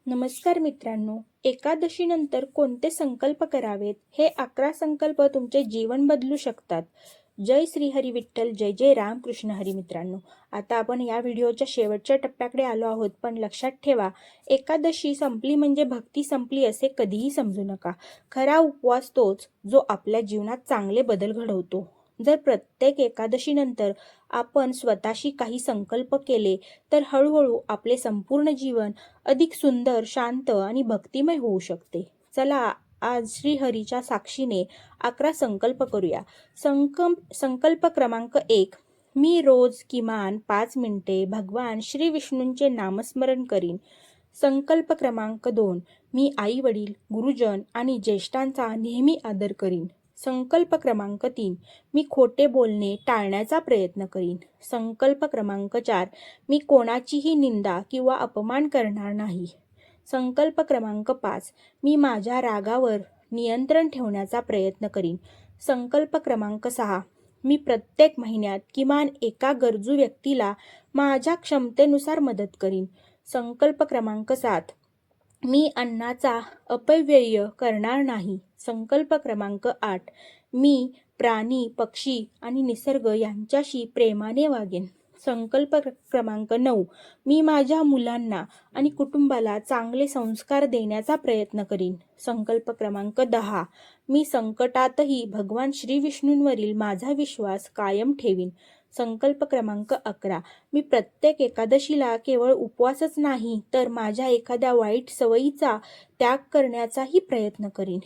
नमस्कार मित्रांनो, एकादशीनंतर कोणते संकल्प करावेत हे 11 संकल्प तुमचे जीवन बदलू शकतात. जय श्री हरी विठ्ठल, जय जय राम कृष्ण हरी. मित्रांनो, आता आपण या व्हिडिओच्या शेवटच्या टप्प्याकडे आलो आहोत. पण लक्षात ठेवा, एकादशी संपली म्हणजे भक्ती संपली असे कधीही समजू नका. खरा उपवास तोच जो आपल्या जीवनात चांगले बदल घडवतो. जर प्रत्येक एकादशीनंतर आपण स्वतःशी काही संकल्प केले तर हळूहळू आपले संपूर्ण जीवन अधिक सुंदर, शांत आणि भक्तिमय होऊ शकते. चला आज श्रीहरीच्या साक्षीने 11 संकल्प करूया. संकल्प क्रमांक 1, मी रोज किमान 5 मिनिटे भगवान श्री विष्णूंचे नामस्मरण करीन. संकल्प क्रमांक 2, मी आई वडील, गुरुजन आणि ज्येष्ठांचा नेहमी आदर करीन. संकल्प क्रमांक 3, मी खोटे बोलणे टाळण्याचा प्रयत्न करीन. संकल्प क्रमांक 4, मी कोणाचीही निंदा किंवा अपमान करणार नाही. संकल्प क्रमांक 5, मी माझ्या रागावर नियंत्रण ठेवण्याचा प्रयत्न करीन. संकल्प क्रमांक 6, मी प्रत्येक महिन्यात किमान एका गरजू व्यक्तीला माझ्या क्षमतेनुसार मदत करीन. संकल्प क्रमांक 7, मी अन्नाचा अपव्यय करणार नाही. संकल्प क्रमांक 8, मी प्राणी, पक्षी आणि निसर्ग यांच्याशी प्रेमाने वागेन. संकल्प क्रमांक 9, मी माझ्या मुलांना आणि कुटुंबाला चांगले संस्कार देण्याचा प्रयत्न करीन. संकल्प क्रमांक 10, मी संकटातही भगवान श्री विष्णूंवरील माझा विश्वास कायम ठेवीन. संकल्प क्रमांक 11, मी प्रत्येक एकादशीला केवळ उपवासच नाही तर माझ्या एखाद्या वाईट सवयीचा त्याग करण्याचाही प्रयत्न करीन.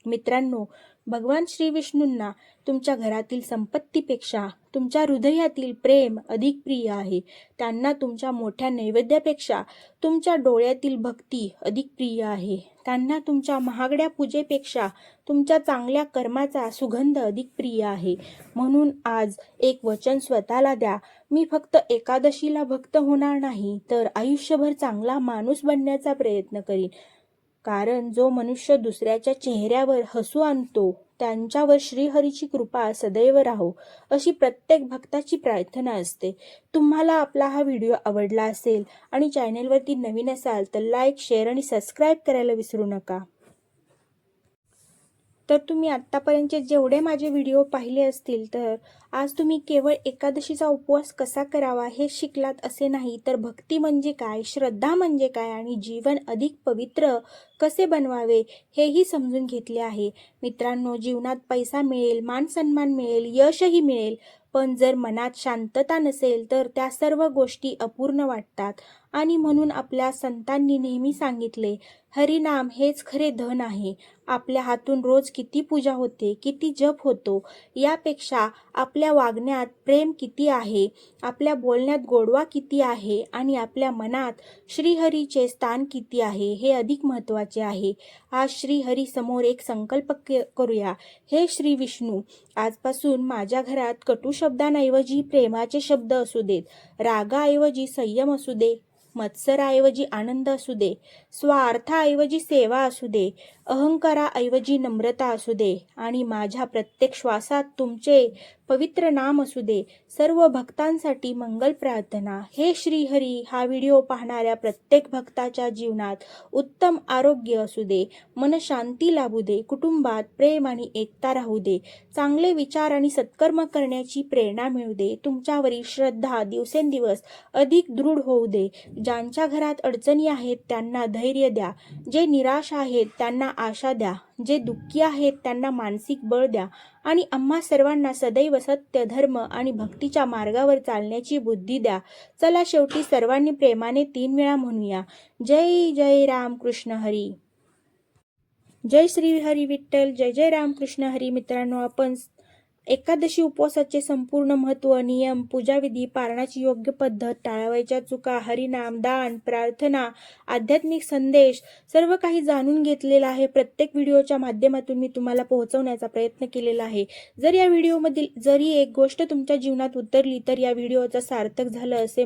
मित्रांनो, भगवान श्री विष्णूंना तुमच्या घरातील संपत्तीपेक्षा तुमच्या हृदयातील प्रेम अधिक प्रिय आहे. त्यांना तुमच्या मोठ्या नैवेद्यापेक्षा तुमच्या डोळ्यातील भक्ती अधिक प्रिय आहे. त्यांना तुमच्या महागड्या पूजेपेक्षा तुमच्या चांगल्या कर्माचा सुगंध अधिक प्रिय आहे. म्हणून आज एक वचन स्वतःला द्या, मी फक्त एकादशीला भक्त होणार नाही तर आयुष्यभर चांगला माणूस बनण्याचा प्रयत्न करीन. कारण जो मनुष्य दुसऱ्याच्या चेहऱ्यावर हसू आणतो त्यांच्यावर श्रीहरीची कृपा सदैव राहो, अशी प्रत्येक भक्ताची प्रार्थना असते. तुम्हाला आपला हा व्हिडिओ आवडला असेल आणि चॅनेलवरती नवीन असाल तर लाईक, शेअर आणि सबस्क्राईब करायला विसरू नका. तर तुम्ही आत्तापर्यंतचे जेवढे माझे व्हिडिओ पाहिले असतील तर आज तुम्ही केवळ एकादशीचा उपवास कसा करावा हे शिकलात असे नाही, तर भक्ती म्हणजे काय, श्रद्धा म्हणजे काय आणि जीवन अधिक पवित्र कसे बनवावे हेही समजून घेतले आहे. मित्रांनो, जीवनात पैसा मिळेल, मान सन्मान मिळेल, यशही मिळेल, पण जर मनात शांतता नसेल तर त्या सर्व गोष्टी अपूर्ण वाटतात. आणि म्हणून आपल्या संतांनी नेहमी सांगितले, हरिनाम हेच खरे धन आहे. आपल्या हातून रोज किती पूजा होते, किती जप होतो, यापेक्षा आपल्या वागण्यात प्रेम किती आहे, आपल्या बोलण्यात गोडवा किती आहे आणि आपल्या मनात श्रीहरीचे स्थान किती आहे हे अधिक महत्त्वाचे आहे. आज श्रीहरी समोर एक संकल्प करूया. हे श्री विष्णू, आजपासून माझ्या घरात कटू शब्दांऐवजी प्रेमाचे शब्द असू देत, रागाऐवजी संयम असू दे, मत्सराऐवजी आनंद असू दे, स्वार्थाऐवजी सेवा असू दे, अहंकाराऐवजी नम्रता असू दे आणि माझ्या प्रत्येक श्वासात तुमचे पवित्र नाम असू दे. सर्व भक्तांसाठी मंगल प्रार्थना. हे श्रीहरी, हा व्हिडिओ पाहणाऱ्या प्रत्येक भक्ताच्या जीवनात उत्तम आरोग्य असू दे, मनशांती लाभू दे, कुटुंबात प्रेम आणि एकता राहू दे, चांगले विचार आणि सत्कर्म करण्याची प्रेरणा मिळू दे, तुमच्यावरील श्रद्धा दिवसेंदिवस अधिक दृढ होऊ दे. ज्यांच्या घरात अडचणी आहेत त्यांना धैर्य द्या, जे निराश आहेत त्यांना आशा द्या, जे दुःखी आहेत त्यांना मानसिक बळ द्या आणि आम्हा सर्वांना सदैव सत्य, धर्म आणि भक्तीच्या मार्गावर चालण्याची बुद्धी द्या. चला शेवटी सर्वांनी प्रेमाने 3 वेळा म्हणूया, जय जय राम कृष्ण हरी. जय श्री हरी विठ्ठल, जय जय राम कृष्ण हरी. मित्रांनो, आपण एकादशी उपवासाचे संपूर्ण महत्त्व, नियम, पूजाविधी, पारणाची योग्य पद्धत, टाळावयाच्या चुका, हरिनाम, दान, प्रार्थना, आध्यात्मिक संदेश सर्व काही जाणून घेतलेला आहे. प्रत्येक व्हिडिओच्या माध्यमातून मी तुम्हाला पोहोचवण्याचा प्रयत्न केलेला आहे. जर या व्हिडिओमधील जरी एक गोष्ट तुमच्या जीवनात उतरली तर या व्हिडिओचा सार्थक झालं असे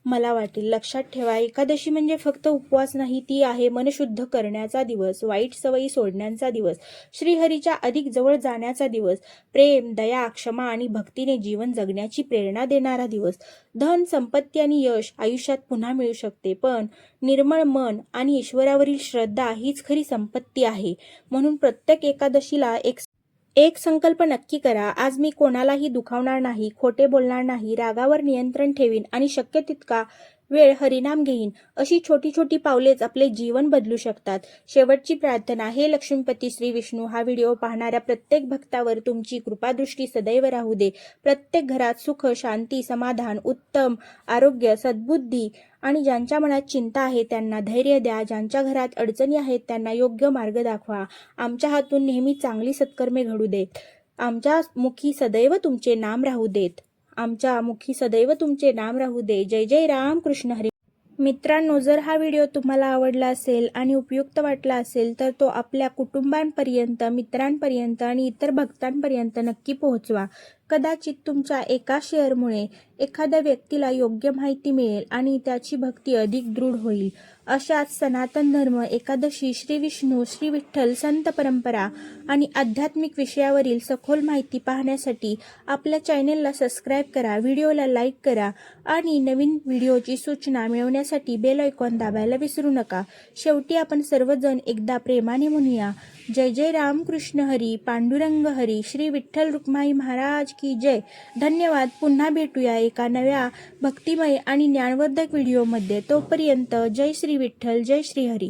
मला वाटेल. लक्षात ठेवा, एकादशी म्हणजे फक्त उपवास नाही, ती आहे मनशुद्ध करण्याचा दिवस, वाईट सवयी सोडण्याचा दिवस, श्रीहरीच्या अधिक जवळ जाण्याचा दिवस, प्रेम, दया, क्षमा आणि भक्तीने जीवन जगण्याची प्रेरणा देणारा दिवस. धन, संपत्ती आणि यश आयुष्यात पुन्हा मिळू शकते, पण निर्मळ मन आणि ईश्वरावरील श्रद्धा हीच खरी संपत्ती आहे. म्हणून प्रत्येक एकादशीला एक संकल्प नक्की करा. आज मी कोणालाही दुखावणार नाही, खोटे बोलणार नाही, रागावर नियंत्रण ठेवीन आणि शक्य तितका वेळ हरिनाम घेईन. अशी छोटी छोटी पावलेच आपले जीवन बदलू शकतात. शेवटची प्रार्थना. हे लक्ष्मीपती श्री विष्णू, हा व्हिडिओ पाहणाऱ्या प्रत्येक भक्तावर तुमची कृपादृष्टी सदैव राहू दे. प्रत्येक घरात सुख, शांती, समाधान, उत्तम आरोग्य, सद्बुद्धी आणि ज्यांच्या मनात चिंता आहे त्यांना धैर्य द्या. ज्यांच्या घरात अडचणी आहेत त्यांना योग्य मार्ग दाखवा. आमच्या हातून नेहमी चांगली सत्कर्मे घडू देत. आमच्या मुखी सदैव तुमचे नाम राहू देत. आमच्या मुखी सदैव तुमचे नाम राहू दे. जय जय राम कृष्ण हरी. मित्रांनो, जर हा व्हिडिओ तुम्हाला आवडला असेल आणि उपयुक्त वाटला असेल तर तो आपल्या कुटुंबांपर्यंत, मित्रांपर्यंत आणि इतर भक्तांपर्यंत नक्की पोहोचवा. कदाचित तुमच्या एका शेअरमुळे एखाद्या व्यक्तीला योग्य माहिती मिळेल आणि त्याची भक्ती अधिक दृढ होईल. अशाच सनातन धर्म, एकादशी, श्री विष्णू, श्री विठ्ठल, संत परंपरा आणि आध्यात्मिक विषयावरील सखोल माहिती पाहण्यासाठी आपल्या चॅनेलला सबस्क्राईब करा, व्हिडिओला लाईक करा आणि नवीन व्हिडिओची सूचना मिळवण्यासाठी बेल आयकॉन दाबायला विसरू नका. शेवटी आपण सर्वजण एकदा प्रेमाने म्हणूया, जय जय राम कृष्ण हरी, पांडुरंग हरी, श्री विठ्ठल रुक्माई महाराज की जय. धन्यवाद. पुन्हा भेटूया एका नव्या भक्तिमय आणि ज्ञानवर्धक व्हिडिओमध्ये. तोपर्यंत जय श्री विठ्ठल, जय श्री हरी.